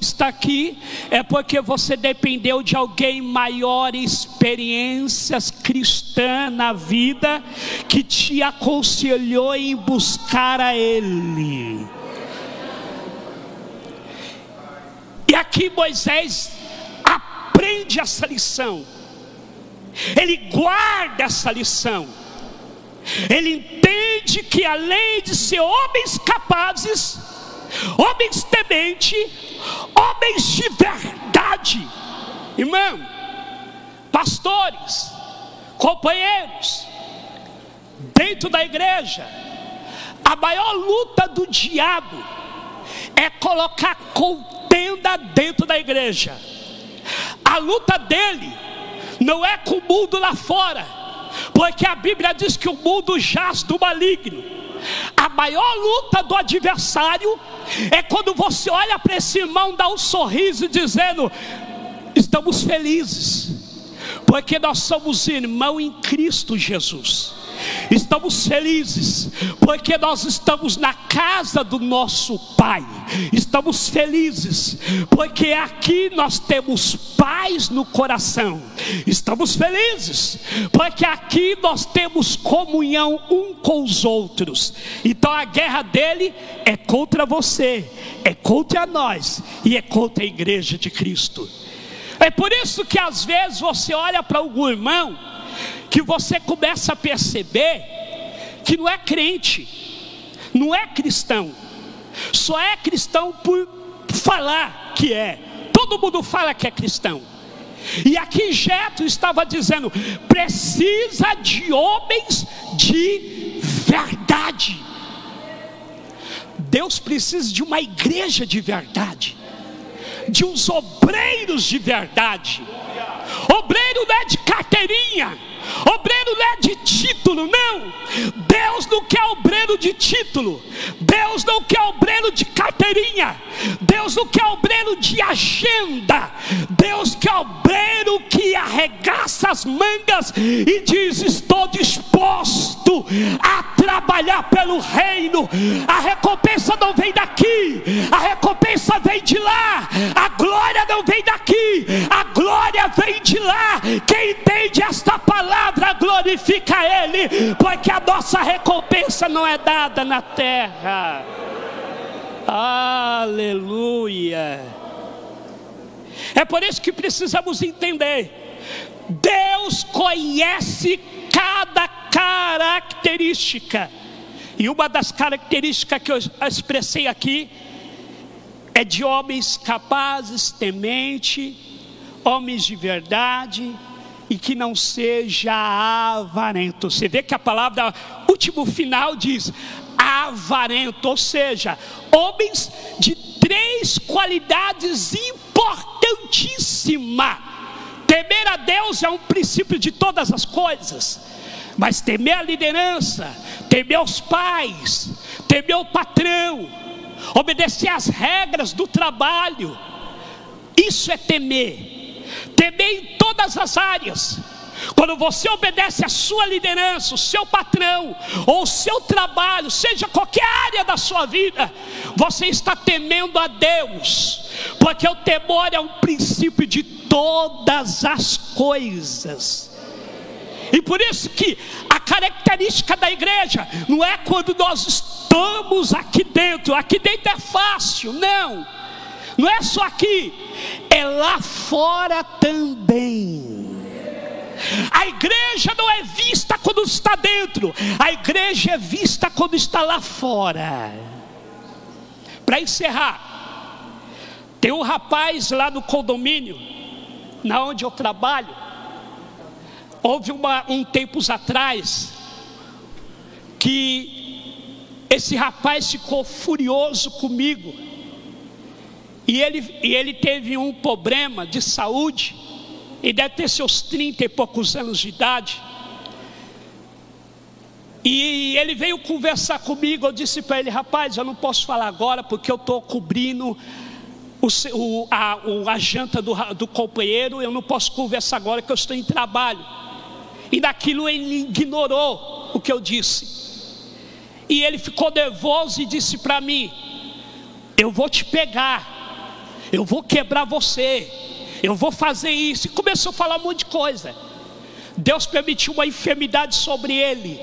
está aqui é porque você dependeu de alguém maior, experiências cristãs na vida, que te aconselhou em buscar a Ele. E aqui Moisés aprende essa lição, ele guarda essa lição, ele entende que além de ser homens capazes, homens tementes, homens de verdade, irmão, pastores, companheiros, dentro da igreja, a maior luta do diabo é colocar contenda dentro da igreja. A luta dele não é com o mundo lá fora, porque a Bíblia diz que o mundo jaz do maligno. A maior luta do adversário é quando você olha para esse irmão, dá um sorriso dizendo: estamos felizes, porque nós somos irmão em Cristo Jesus. Estamos felizes porque nós estamos na casa do nosso Pai. Estamos felizes porque aqui nós temos paz no coração. Estamos felizes porque aqui nós temos comunhão um com os outros. Então a guerra dele é contra você, é contra nós e é contra a igreja de Cristo. É por isso que às vezes você olha para algum irmão que você começa a perceber que não é crente, não é cristão, só é cristão por falar que é. Todo mundo fala que é cristão. E aqui Jetro estava dizendo: precisa de homens de verdade. Deus precisa de uma igreja de verdade, de uns obreiros de verdade. Obreiro não é de carteirinha, obreiro não é de título, não. Deus não quer obreiro de título, Deus não quer obreiro de carteirinha, Deus não quer obreiro de agenda. Deus quer obreiro que arregaça as mangas e diz: estou disposto a trabalhar pelo reino. A recompensa não vem daqui, a recompensa vem de lá. A glória não vem daqui, a glória vem de lá. Quem entende esta palavra glorifica Ele, porque a nossa recompensa não é dada na terra. Aleluia. É por isso que precisamos entender: Deus conhece cada característica, e uma das características que eu expressei aqui é de homens capazes, tementes, homens de verdade, e que não seja avarento. Você vê que a palavra último final diz avarento, ou seja, homens de 3 qualidades importantíssimas. Temer a Deus é um princípio de todas as coisas, mas temer a liderança, temer os pais, temer o patrão, obedecer às regras do trabalho, isso é temer. Temer em todas as áreas. Quando você obedece à sua liderança, o seu patrão, ou o seu trabalho, seja qualquer área da sua vida, você está temendo a Deus, porque o temor é um princípio de todas as coisas. E por isso que a característica da igreja não é quando nós estamos aqui dentro é fácil, não. Não é só aqui, é lá fora também. A igreja não é vista quando está dentro, a igreja é vista quando está lá fora. Para encerrar, tem um rapaz lá no condomínio, na onde eu trabalho. Houve tempos atrás que esse rapaz ficou furioso comigo. E ele teve um problema de saúde, e deve ter seus 30 e poucos anos de idade. E ele veio conversar comigo. Eu disse para ele: rapaz, eu não posso falar agora porque eu estou cobrindo a janta do companheiro. Eu não posso conversar agora porque eu estou em trabalho. E daquilo ele ignorou o que eu disse. E ele ficou nervoso e disse para mim: eu vou te pegar, eu vou quebrar você, eu vou fazer isso. E começou a falar um monte de coisa. Deus permitiu uma enfermidade sobre ele.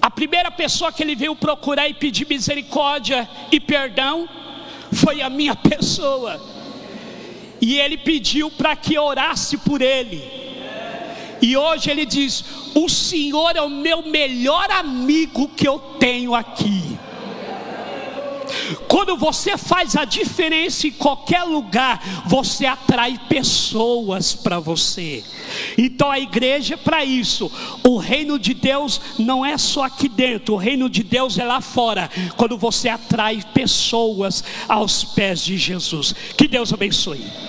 A primeira pessoa que ele veio procurar e pedir misericórdia e perdão foi a minha pessoa. E ele pediu para que eu orasse por ele. E hoje ele diz: o Senhor é o meu melhor amigo que eu tenho aqui. Quando você faz a diferença em qualquer lugar, você atrai pessoas para você. Então a igreja é para isso. O reino de Deus não é só aqui dentro, o reino de Deus é lá fora. Quando você atrai pessoas aos pés de Jesus. Que Deus abençoe.